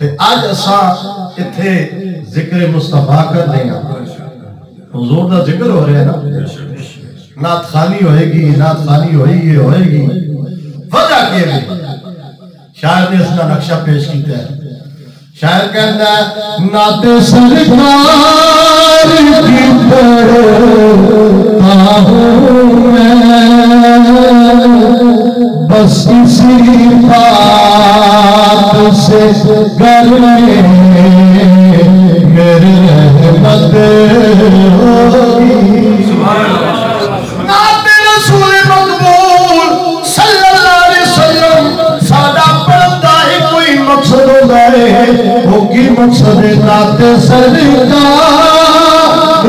آج اساں اتھے ذکر مصطفیٰ کر دینا، حضور دا ذکر ہو رہا ہے نا، نعت خانی ہوئے گی، نعت خانی ہوئے گی، وجہ کیے گی شاعر نے اس کا نقشہ پیش کیتا ہے۔ شاعر کہتا ہے نعت سرکار کی پڑھتا ہوں میں، بس اسی بات سے گھر میں میرے رحمت ہوگی۔ نعت رسول مقبول صلی اللہ علیہ وسلم سادہ پڑھتا ہے کوئی مقصد ہو گئے، وہ کی مقصد نعت سرکار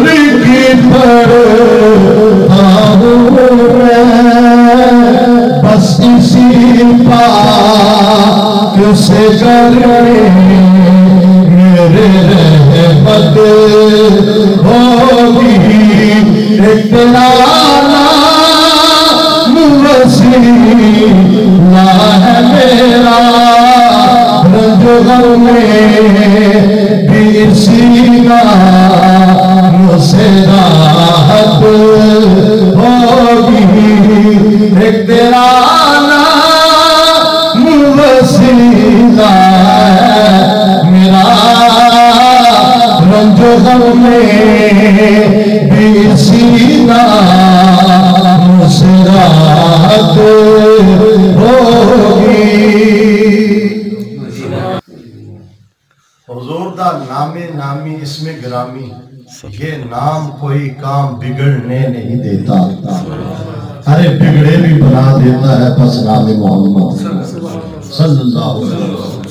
کی پڑھتا ہوں میں، بس اسی پاک سے گھر میں میرے رحمت ہوگی۔ ایک تیرا نام وسیلہ ہے میرا، رنج و غم میں بھی اسی نام سے راحت ہوگی۔ ایک تیرا نام وسیلہ ہے میرا، رنج و غم میں بھی اسی نام سے راحت ہوگی۔ حضور دا نامی اسم گرامی، یہ نام کوئی کام بگڑنے نہیں دیتا، ارے بگڑے بھی بنا دیتا ہے بس نام محمد صلی اللہ علیہ وسلم۔